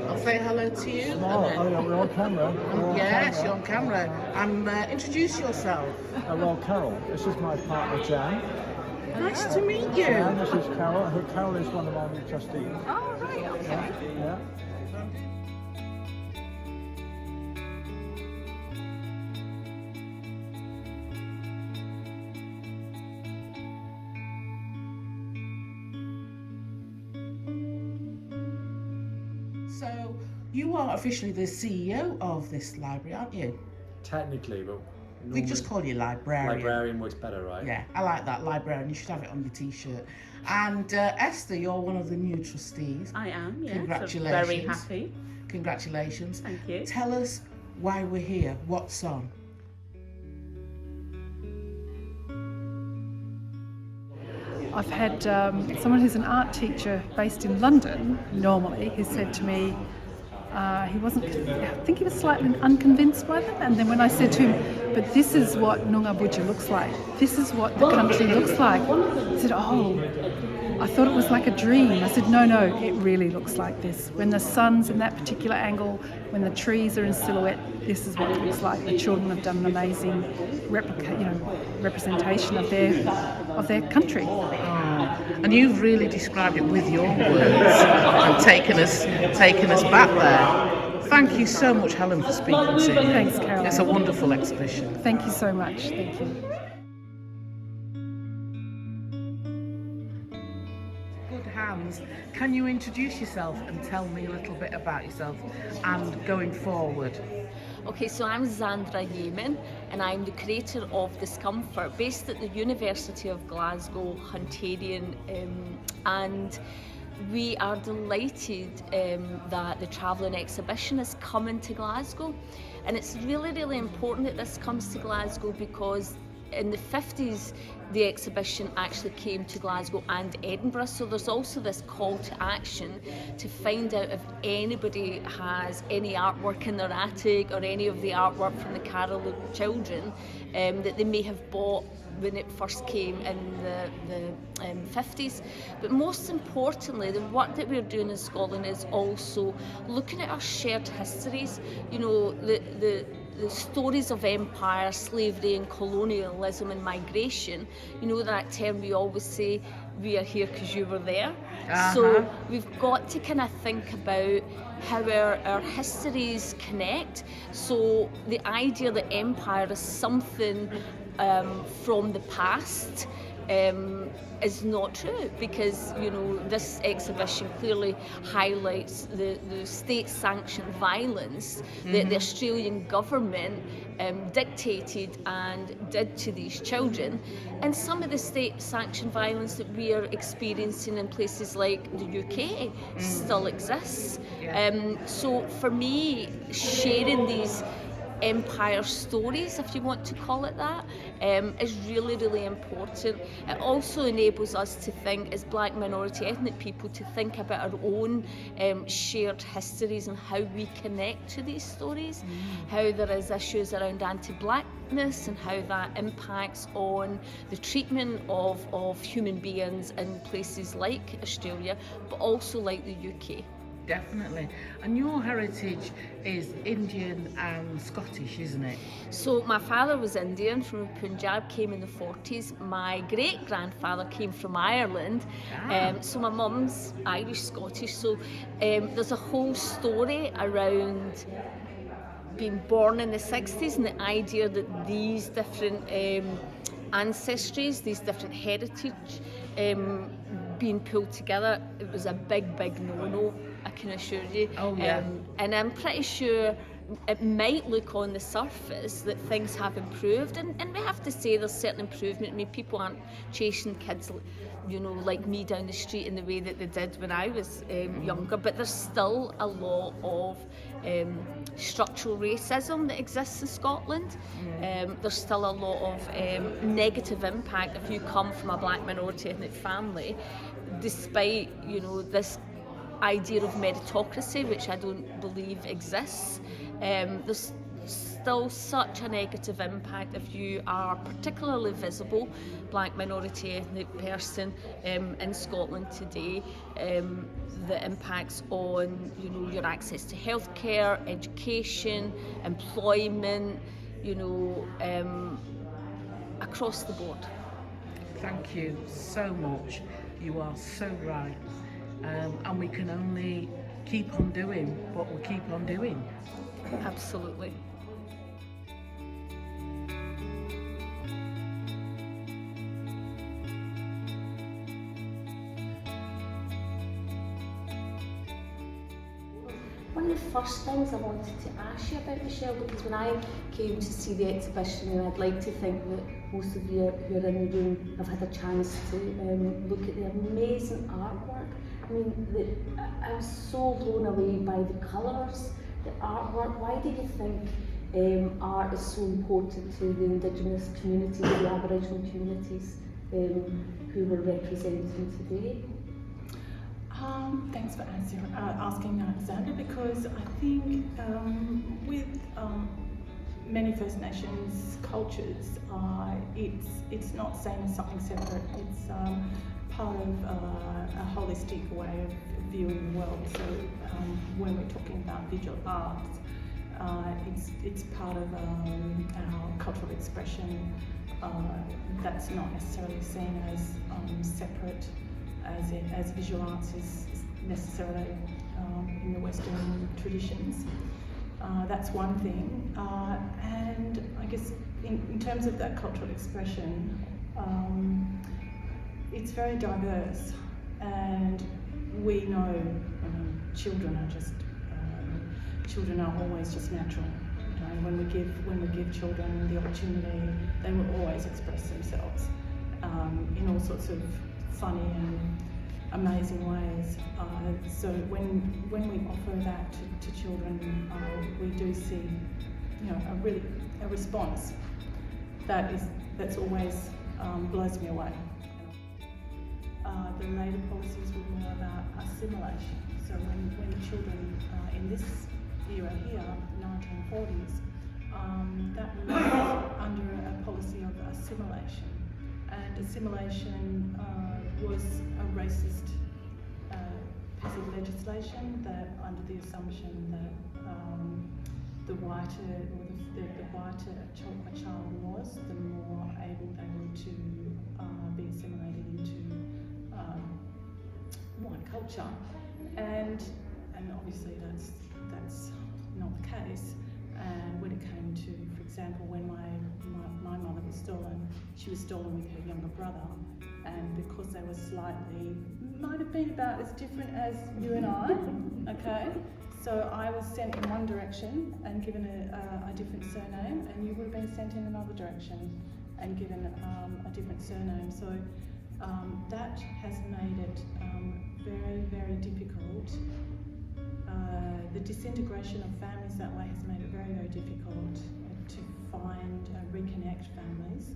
I'll say hello to you. We're on camera. Yes, you're on camera. And introduce yourself. Well, Carol, this is my partner, Jan. Nice to meet you. Jan, this is Carol. Carol is one of our new trustees. Oh, right, okay. Yeah. So, you are officially the CEO of this library, aren't you? Technically, but We just call you librarian. librarian works better, right? Yeah, I like that, librarian. You should have it on your t-shirt. And Esther, you're one of the new trustees. I am, yeah. Congratulations. So very happy. Congratulations. Thank you. Tell us why we're here, what's on. I've had someone who's an art teacher based in London, normally, who said to me, he wasn't, I think he was slightly unconvinced by them, and then when I said to him, but this is what Noongar Boodja looks like, this is what the country looks like, he said, oh, I thought it was like a dream. I said, no, it really looks like this. When the sun's in that particular angle, when the trees are in silhouette, this is what it looks like. The children have done an amazing representation of their country. And you've really described it with your words and taken us back there. Thank you so much, Helen, for speaking to me. Thanks, Carol. It's a wonderful exhibition. Thank you so much. Thank you. Good hands. Can you introduce yourself and tell me a little bit about yourself and going forward? Okay, so I'm Zandra Yeaman and I'm the Curator of Discomfort based at the University of Glasgow, Hunterian, and we are delighted that the Travelling Exhibition is coming to Glasgow, and it's really, really important that this comes to Glasgow because in the 50s the exhibition actually came to Glasgow and Edinburgh, so there's also this call to action to find out if anybody has any artwork in their attic or any of the artwork from the Carrolup children that they may have bought when it first came in the 50s. But most importantly, the work that we're doing in Scotland is also looking at our shared histories, you know, the stories of empire, slavery and colonialism and migration. You know that term we always say, we are here because you were there. So we've got to kind of think about how our histories connect. So the idea that empire is something from the past is not true, because you know this exhibition clearly highlights the state-sanctioned violence that the Australian government dictated and did to these children, and some of the state-sanctioned violence that we are experiencing in places like the UK still exists. So for me, sharing these empire stories, if you want to call it that, is really, really important. It also enables us to think, as black minority ethnic people, to think about our own shared histories and how we connect to these stories, how there is issues around anti-blackness and how that impacts on the treatment of human beings in places like Australia, but also like the UK. Definitely. And your heritage is Indian and Scottish, isn't it? So my father was Indian from Punjab, came in the 40s. My great-grandfather came from Ireland. So my mum's Irish, Scottish. So there's a whole story around being born in the 60s and the idea that these different ancestries, these different heritage being pulled together, it was a big, big no-no, I can assure you. And I'm pretty sure it might look on the surface that things have improved, and we have to say there's certain improvement. I mean, people aren't chasing kids, you know, like me down the street in the way that they did when I was younger, but there's still a lot of structural racism that exists in Scotland. There's still a lot of negative impact if you come from a black minority ethnic family, despite, you know, this idea of meritocracy, which I don't believe exists. There's still such a negative impact if you are particularly visible black minority ethnic person in Scotland today. The impacts on, you know, your access to healthcare, education, employment, you know, across the board. Thank you so much. You are so right. And we can only keep on doing what we keep on doing. Absolutely. One of the first things I wanted to ask you about, Michelle, because when I came to see the exhibition, and I'd like to think that most of you who are in the room have had a chance to look at the amazing artwork. I mean, I was so blown away by the colours, the artwork. Why do you think art is so important to the Indigenous communities, the Aboriginal communities who we're representing today? Thanks for asking that, Zandra, because I think with many First Nations cultures, it's not seen as something separate. It's part of a holistic way of viewing the world. So when we're talking about visual arts, it's part of our cultural expression that's not necessarily seen as separate as visual arts is necessarily in the Western traditions. That's one thing. And I guess in terms of that cultural expression, it's very diverse, and we know, I mean, children are always just natural. You know, when we give children the opportunity, they will always express themselves in all sorts of funny and amazing ways. So when we offer that to children, we do see, you know, a response that's always blows me away. The later policies were more about assimilation. So when children in this era here, 1940s, that was under a policy of assimilation. And assimilation was a racist piece of legislation that, under the assumption that the whiter a child was, the more able they were to be assimilated into white culture, and obviously that's not the case. And when it came to, for example, when my mother was stolen, she was stolen with her younger brother, and because they were might have been about as different as you and I, okay? So I was sent in one direction and given a different surname, and you would have been sent in another direction and given a different surname. So that has made it very, very difficult. The disintegration of families that way has made it very, very difficult to find and reconnect families.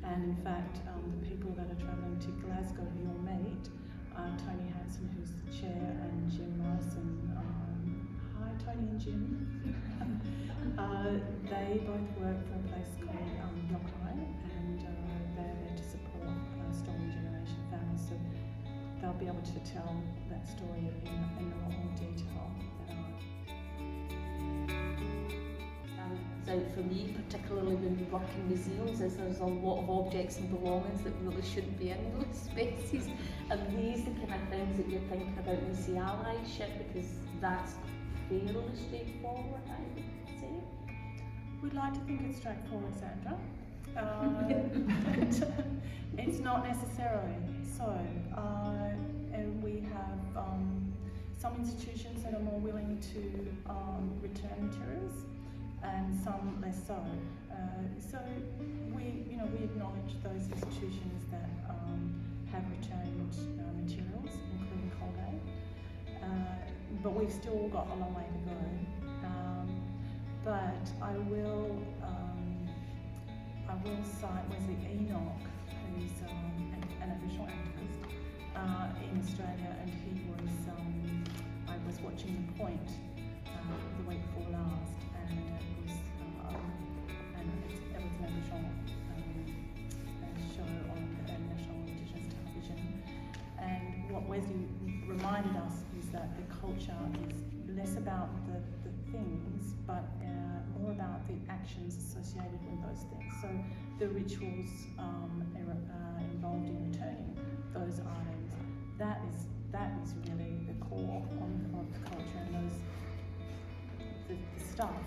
And in fact, the people that are travelling to Glasgow who you'll meet, Tony Hanson, who's the chair, and Jim Morrison. Hi, Tony and Jim. They both work for a place called Yokai, and they're there to support stolen generation families. So they'll be able to tell that story in a lot more detail than I. Out for me, particularly when we work in museums, is there's a lot of objects and belongings that really shouldn't be in those spaces, and these are the kind of things that you're thinking about when you see allyship, because that's fairly straightforward, I would say. We'd like to think it's straightforward, Zandra. It's not necessarily. So, and we have some institutions that are more willing to return materials, and some less so. So we acknowledge those institutions that have returned materials, including Colgate, but we've still got a long way to go. But I will cite Wesley Enoch, who's an Aboriginal activist in Australia, and he was. I was watching The Point the week before last, and it was culture is less about the things, but more about the actions associated with those things. So the rituals involved in returning those items, that is really the core of the culture, and the stuff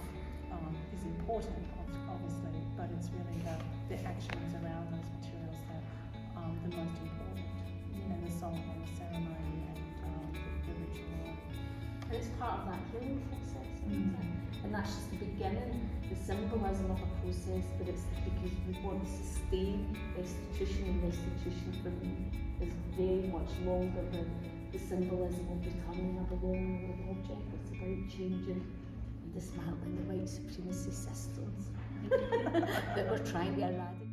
is important, obviously, but it's really the actions around those materials that are the most important, and the song and the ceremony and the ritual. And it's part of that healing process, isn't it? And that's just the beginning, the symbolism of a process, but it's because we want to sustain restitution, and restitution for me is very much longer than the symbolism of returning a belonging or an object. It's about changing and dismantling the white supremacy systems that we're trying to eradicate.